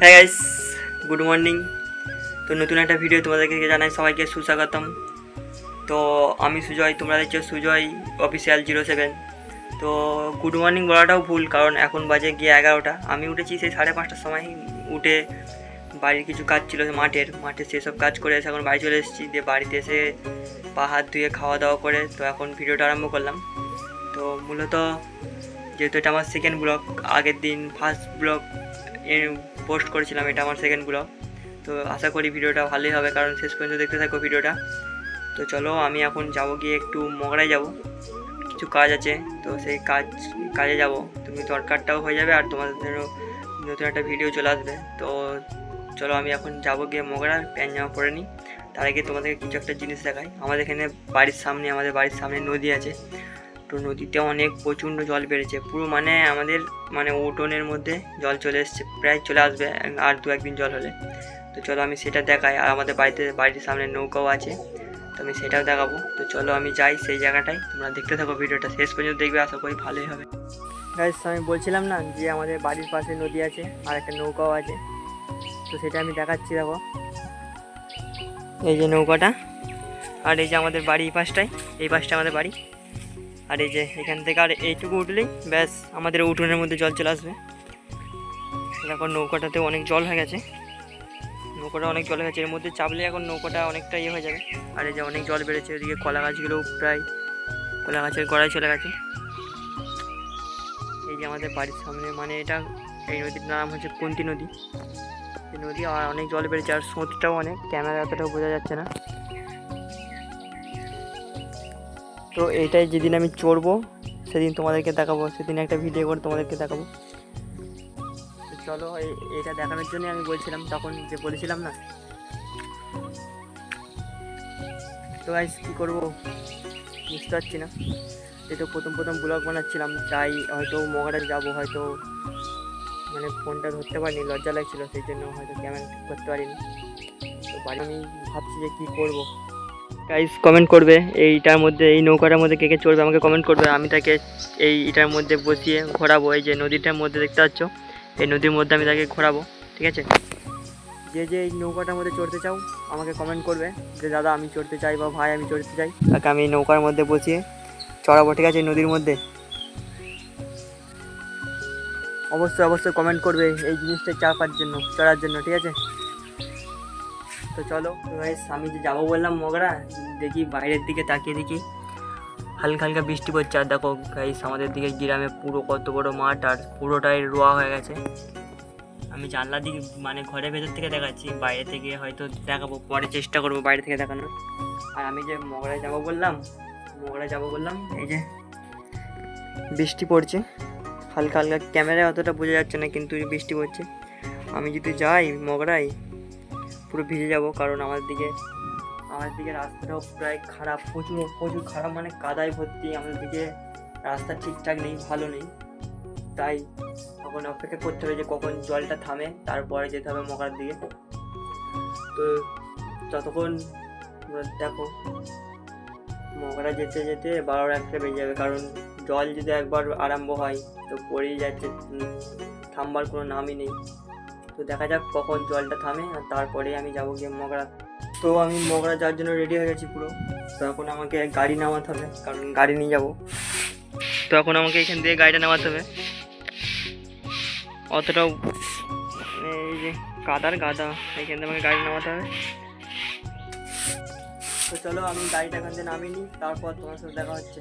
হ্যাঁ guys, good morning. তো নতুন একটা ভিডিও তোমাদেরকে জানাই সবাইকে সুস্বাগতম। তো আমি সুজয়, তোমরা দেখছো সুজয় অফিসিয়াল 07। তো গুড মর্নিং বলাটাও ভুল, কারণ এখন বাজে গিয়ে 11টা। আমি উঠেছি সেই 5:30টার সময়। উঠে বাড়ির কিছু কাজ ছিল মাঠে সেসব কাজ করে এসে এখন বাড়ি চলে এসেছি। দিয়ে বাড়িতে এসে পা হাত ধুয়ে খাওয়া দাওয়া করে তো এখন ভিডিওটা আরম্ভ করলাম। তো মূলত যেহেতু এটা আমার সেকেন্ড ব্লগ, আগের দিন ফার্স্ট ব্লগ পোস্ট করেছিলাম, এটা আমার সেকেন্ড ব্লগ। তো আশা করি ভিডিওটা ভালোই হবে, কারণ শেষ পর্যন্ত দেখতে থাকো ভিডিওটা। তো চলো, আমি এখন যাবো গিয়ে একটু মগরায় যাব, কিছু কাজ আছে। তো সেই কাজে যাব, তুমি দরকারটাও হয়ে যাবে আর তোমাদের নতুন একটা ভিডিও চলে আসবে। তো চলো, আমি এখন যাবো গিয়ে মগরা, প্যান্ট জামা পরে নিই। তার আগে তোমাদেরকে কিছু একটা জিনিস দেখাই। আমাদের বাড়ির সামনে নদী আছে। তো নদীতে প্রচণ্ড জল বেড়েছে, পুরো আমাদের উঠোনের মধ্যে জল চলে এসছে, প্রায় চলে আসবে আর 2-1 দিন জল হলে। তো চলো আমি সেটা দেখাই। আর আমাদের বাড়ির সামনে নৌকাও আছে, তো আমি সেটাও দেখাবো। তো চলো আমি যাই সেই জায়গাটায়, তোমরা দেখতে থাকো ভিডিওটা, শেষ পর্যন্ত দেখবে, আশা করি ভালোই হবে। গাইস, আমি বলছিলাম না যে আমাদের বাড়ির পাশে নদী আছে আর একটা নৌকাও আছে, তো সেটা আমি দেখাচ্ছি। দেখো, এই যে নৌকাটা, আর এই যে আমাদের বাড়ি এই পাশটা আমাদের বাড়ি। আর এই যে এখান থেকে আর এইটুকু উঠলেই ব্যাস আমাদের উঠোনের মধ্যে জল চলে আসবে। এখন নৌকাটাতে অনেক জল হয়ে গেছে, এর মধ্যে চাপলে এখন নৌকাটা অনেকটা হয়ে যাবে। আর এই যে অনেক জল বেড়েছে, ওদিকে কলা গাছগুলো প্রায় কলা গাছের গোড়ায় চলে গেছে। এই যে আমাদের বাড়ির সামনে এই নদীর নাম হচ্ছে কুন্তি নদী। এই নদী আর অনেক জল বেড়েছে, আর স্রোতটাও অনেক, ক্যামেরা অতটাও বোঝা যাচ্ছে না। তো এইটাই যেদিন আমি চড়বো সেদিন তোমাদেরকে দেখাবো, সেদিন একটা ভিডিও করে তোমাদেরকে দেখাবো। চলো, এইটা দেখানোর জন্য আমি বলছিলাম, তখন যে বলেছিলাম না। তো গাইস, কী করবো বুঝতে পারছি না। এই তো প্রথম ব্লগ বানাচ্ছিলাম, যাই হয়তো মগরা যাবো, হয়তো ফোনটা ধরতে পারিনি, লজ্জা লাগছিলো, সেই জন্য হয়তো ক্যামেরা ঠিক করতে পারিনি। তো বাড়ি আমি ভাবছি যে কী করবো। গাইস কমেন্ট করবে এই নৌকাটার মধ্যে কে কে চড়বে, আমাকে কমেন্ট করবে। আমি তাকে এইটার মধ্যে বসিয়ে ঘোরাবো। এই যে নদীটার মধ্যে দেখতে পাচ্ছ, এই নদীর মধ্যে আমি তাকে ঘোরাবো, ঠিক আছে? যে এই নৌকাটার মধ্যে চড়তে চাও আমাকে কমেন্ট করবে যে দাদা আমি চড়তে চাই, বা ভাই আমি চড়তে চাই, তাকে আমি নৌকার মধ্যে বসিয়ে চড়াবো, ঠিক আছে? নদীর মধ্যে অবশ্যই কমেন্ট করবে এই জিনিসটা চড়ার জন্য, ঠিক আছে? তো চলো গাইস, আমি যে যাবো বললাম মগরা, দেখি বাইরের দিকে তাকিয়ে দেখি হালকা হালকা বৃষ্টি পড়ছে। আর দেখো গাইস, আমাদের দিকে গ্রামে পুরো কত বড় মাঠ, আর পুরোটাই রোয়া হয়ে গেছে। আমি জানলা দিকে ঘরের ভেতর থেকে দেখাচ্ছি, বাইরে থেকে হয়তো দেখাবো, পরে চেষ্টা করবো বাইরে থেকে দেখানোর। আর আমি যে মগরায় যাবো বললাম, এই যে বৃষ্টি পড়ছে হালকা হালকা, ক্যামেরায় অতটা বোঝা যাচ্ছে না, কিন্তু বৃষ্টি পড়ছে। আমি যদি যাই মগরায় পুরো ভিজে যাব, কারণ আমার দিকে রাস্তাটাও প্রায় খারাপ, প্রচুর খারাপ, কাদায় ভর্তি। আমাদের দিকে রাস্তা ঠিকঠাক নেই, ভালো নেই, তাই তখন অপেক্ষা করতে হবে যে কখন জলটা থামে, তারপরে যেতে হবে মগরার দিকে। তো ততক্ষণ দেখো, মগরা যেতে 12-1টা বেজে যাবে, কারণ জল যদি একবার আরম্ভ হয় তো পড়েই যাচ্ছে, থামবার কোনো নামই নেই। তো দেখা যাক কখন জলটা থামে, আর তারপরে আমি যাবো গিয়ে মগরা। তো আমি মগরা যাওয়ার জন্য রেডি হয়ে গেছি পুরো। তো এখন আমাকে গাড়ি নামাতে হবে, কারণ গাড়ি নিয়ে যাবো। তো এখন আমাকে এখান থেকে গাড়িটা নামাতে হবে, অতটাও এই যে গাদা এখান থেকে আমাকে গাড়ি নামাতে হবে। তো চলো আমি গাড়িটা এখান থেকে নামিয়ে নিই, তারপর তোমার সাথে দেখা হচ্ছে।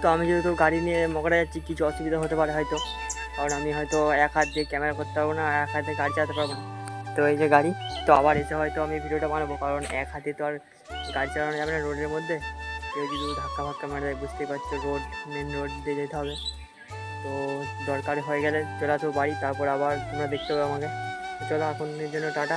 তো আমি যেহেতু গাড়ি নিয়ে মগরা যাচ্ছি, কিছু অসুবিধা হতে পারে হয়তো, কারণ আমি হয়তো এক হাত দিয়ে ক্যামেরা করতে পারবো না, এক হাতে গাড়ি চালাতে পারবো না। তো এই যে গাড়ি, তো আবার এসে হয়তো আমি ভিডিওটা বানাবো, কারণ এক হাতে তো আর গাড়ি চালানো যাবে না রোডের মধ্যে। কেউ যদি ধাক্কা মারা যায়, বুঝতেই পারছো, মেন রোড দিয়ে যেতে হবে। তো দরকার হয়ে গেলে চলে আসবো বাড়ি, তারপর আবার তোমরা দেখতে হবে আমাকে। চলো এখনের জন্য টাটা।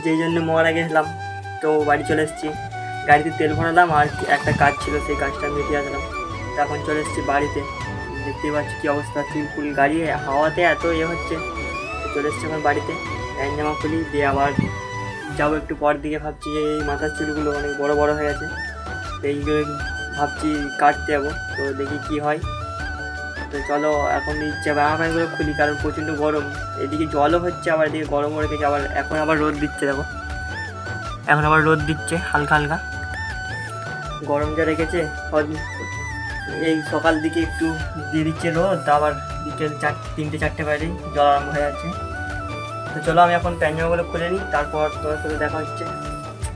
যেই জন্য মরা গেছিলাম। তো বাড়ি চলে এসেছি, গাড়িতে তেল ভরালাম আর একটা কাজ ছিল সেই কাজটা মিটিয়ে আসলাম। তো এখন চলে এসেছি বাড়িতে, দেখতেই পাচ্ছি কী অবস্থা, ফুল গাড়ি হাওয়াতে এত হচ্ছে। তো চলে এসেছি এখন বাড়িতে, প্যান্ট জামা খুলি দিয়ে আবার যাবো একটু পর দিকে। ভাবছি যে এই মাথার চুলগুলো অনেক বড় বড় হয়ে গেছে, তো এইগুলো ভাবছি কাটতে যাবো, তো দেখি কি হয়। তো চলো এখন ইচ্ছে জামা প্যান্টগুলো খুলি, কারণ প্রচণ্ড গরম, এদিকে জলও হচ্ছে আবার এদিকে গরমও রেখেছে। আবার এখন আবার রোদ দিচ্ছে, দেখো এখন আবার রোদ দিচ্ছে হালকা হালকা। গরম যা রেখেছে, এই সকাল দিকে একটু দিয়ে দিচ্ছে রোদ, আবার বিকেল 3-4টে বাজে জল আরম্ভ হয়ে যাচ্ছে। তো চলো আমি এখন প্যান্ট জামাগুলো খুলে নিই, তারপর তোমার সাথে দেখা হচ্ছে।